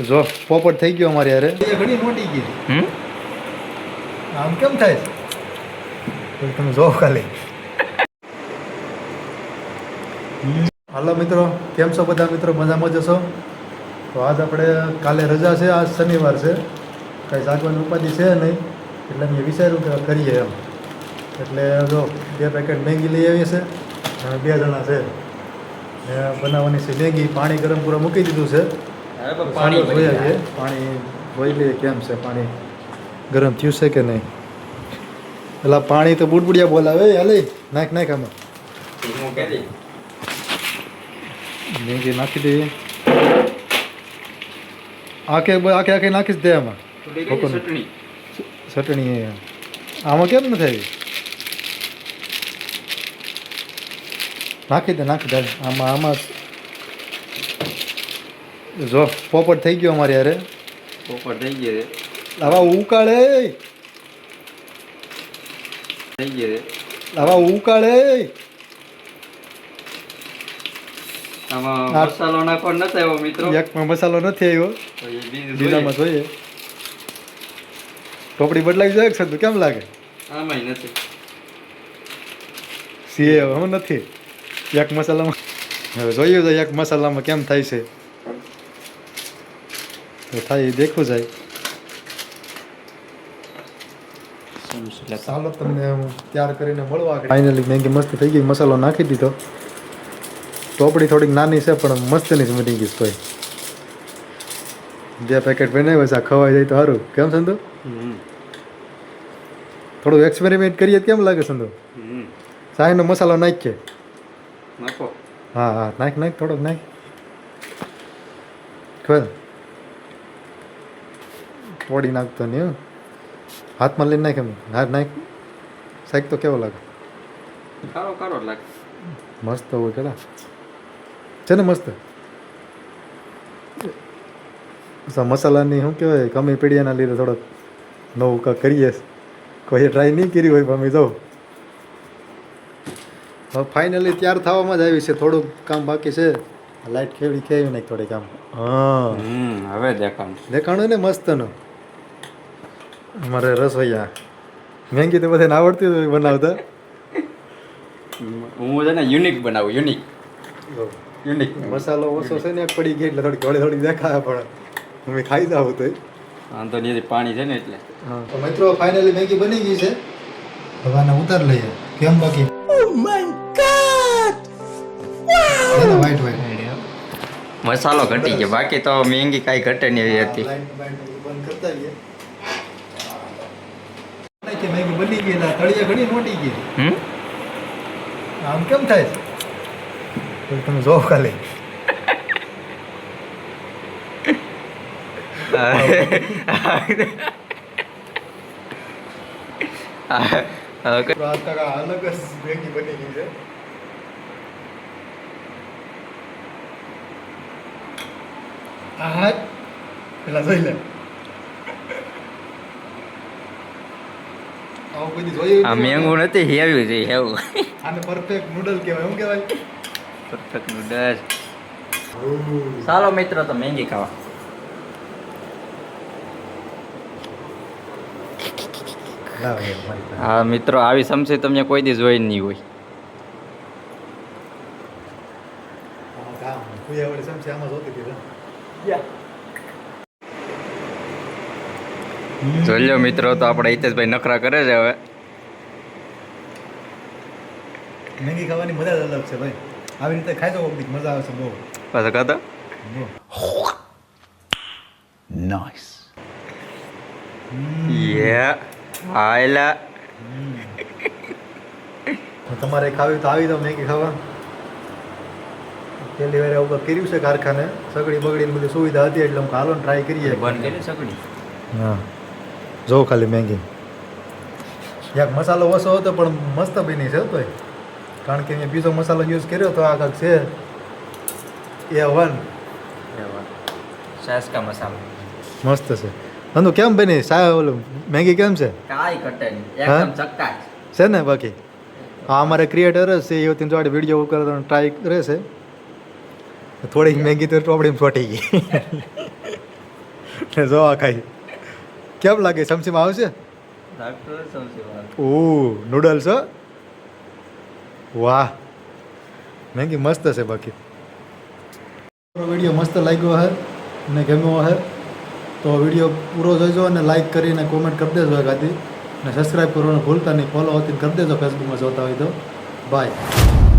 જો પોપટ થઈ ગયો અમારી યારે એ ઘણી મોટી ગઈ આમ કેમ થાય તો તમે જો ખાલી હાલો મિત્રો, કેમ છો બધા મિત્રો? મજામાં જશો? તો આજ આપણે કાલે રજા છે, આજ શનિવાર છે, કાંઈ જાગવાની ઉપાધિ છે નહીં, એટલે મેં વિચાર્યું કે કરીએ એમ. એટલે જો 2 પેકેટ મેગી લઈ આવીએ છે અને 2 જણા છે ને બનાવવાની છે મેગી. પાણી ગરમ પૂરા મૂકી દીધું છે, પાણી જોઈએ છે, પાણી જોઈ લઈએ કેમ છે, પાણી ગરમ થયું છે કે નહીં. પેલા પાણી તો બુડબુડિયા બોલાવે, હાલે નાખ આમાં મેગી નાખી દઈએ. આખે નાખી જ દે આમાં ચટણી. આમાં કેમ ન થાય? નાખી દે આમાં જો પોપટ થઈ ગયો અમારી યારે. પોપટ થઈ ગયો આવા ઉકાળે આમાં મસાલો નાખવાનો નથી આવ્યો મિત્રો. એકમાં મસાલો નથી આવ્યો, તો એ બીજામાં જોઈએ. ટોપડી બદલાવી જાય છે, કેમ લાગે? આમાંય નથી. સીએ હું નથી એક મસાલામાં. હવે જોઈએ તો એક મસાલામાં કેમ થાય છે, તો થાય દેખવું જાય. ચાલો તમને હું તૈયાર કરીને મળવા. ફાઇનલી મેગી મસ્ત થઈ ગઈ, મસાલો નાખી દીધો. ટોપડી થોડીક નાની છે પણ મસ્તની જ મળી ગઈ. તોય 2 પેકેટ બનાવ્યા છે, ખવાઈ જાય તો સારું. કેમ સંધુ? થોડું એક્સપેરિમેન્ટ કરીએ કેમ લાગે સંધુ? સાહીનો મસાલો નાખીએ. નાખો. હા નાખ થોડોક નાખ. ખબર પોડી નાખતો નહીં, હાથમાં લઈને નાખ. એમ હાથ નાખ. શાક તો કેવો લાગે? કારો લાગે. મસ્ત હોય કેલા છે ને, મસ્ત. મસાલાની શું કહેવાય, કમી પીડિયાના લીધે થોડોક નવું કાંઈક કરીએ. કોઈ ટ્રાય નહીં કરી હોય પણ અમે જાઉં. હવે ફાઇનલી તૈયાર થવામાં જ આવી છે, થોડુંક કામ બાકી છે. લાઇટ ખેવી નાખ થોડી કામ. હા હવે દેખાણું ને મસ્તનું. અમારે રસોઈયા મેંગી તો બધાને આવડતી હોય બનાવતા. હું છે ને યુનિક બનાવું. યુનિક મસાલો ઓછો છે ને, એક પડી ગઈ એટલે થોડી દેખાય, પણ અમે ખાઈ જાવ તો વાંધો નહીં. પાણી છે ને એટલે. હા તો મિત્રો ફાઇનલી મેગી બની ગઈ છે. હવે આને ઉતાર લઈએ. કેમ બાકી? ઓ માય ગોડ, વાઈટ મસાલો ઘટી ગયો, બાકી તો મેંગી કાંઈ ઘટે નહીં એવી હતી. બંધ કરતા આવીએ. મેગી બની ગઈ, તળિયા ઘણી મોટી ગઈ. આમ કેમ થાય છે? તમે જો ખાલી અલગ જ મેગી બની ગઈ છે. પેલા જોઈ લે. આ મેંગું નથી, હેવ્યું છે. હેવું આને પરફેક્ટ નૂડલ કહેવાય. શું કહેવાય? Perfect noodles. ચાલો મિત્રો, તો મેંગી ખાવા. હા મિત્રો, આવી સમસી તમને કોઈ દી જોઈ નહીં હોય. જોઈ લો મિત્રો, તો આપણે હિતેશભાઈ નખરા કરે છે. હવે મેગી ખાવાની મજા જ અલગ છે ભાઈ. આવી રીતે ખાઈ જાવ, મજા આવે છે બહુ. પાછા ખાતા નાઈસ. હાયલા તમારે ખાવી તો આવી જાવ મેગી ખાવા. પહેલી વાર ઉપર કર્યું છે કારખાને, સગડી બગડી બધી સુવિધા હતી એટલે હું હાલો ટ્રાય કરીએ. બંધ કરી સગડી. હા જો ખાલી મેગી. એક મસાલો ઓછો હતો પણ મસ્ત બની છે તોય, કારણ કે મેં બીજો મસાલો યુઝ કર્યો તો આ કાંક છે A1 સાસકા મસાલો. મસ્ત છે. નંદુ કેમ બની ઓલું મેગી કેમ છે? કાંઈ ઘટે નહીં, એકદમ ચક્કાચ છે ને. બાકી હા અમારે ક્રિએટર જ છે, એ વખતે જોડે વિડીયો કરવાનો ટ્રાય કરે છે. થોડીક મેગી તો ટોપડીમાં ફોટી ગઈ. ને જો આ ખાઈ કેમ લાગે સમસીમાં આવશે લાગતું હોય સૌથી વાર. ઓ નૂડલ્સ હો વાહ મેગી મસ્ત છે બાકી વિડીયો મસ્ત લાગ્યો હે ને ગમ્યો હે તો વિડીયો પૂરો જોઈજો અને લાઈક કરીને કોમેન્ટ કરી દેજો એકાદી ને સબસ્ક્રાઈબ કરવાનું ભૂલતા નહીં ફોલો હોતી કરી દેજો ફેસબુકમાં જોતા હોય તો બાય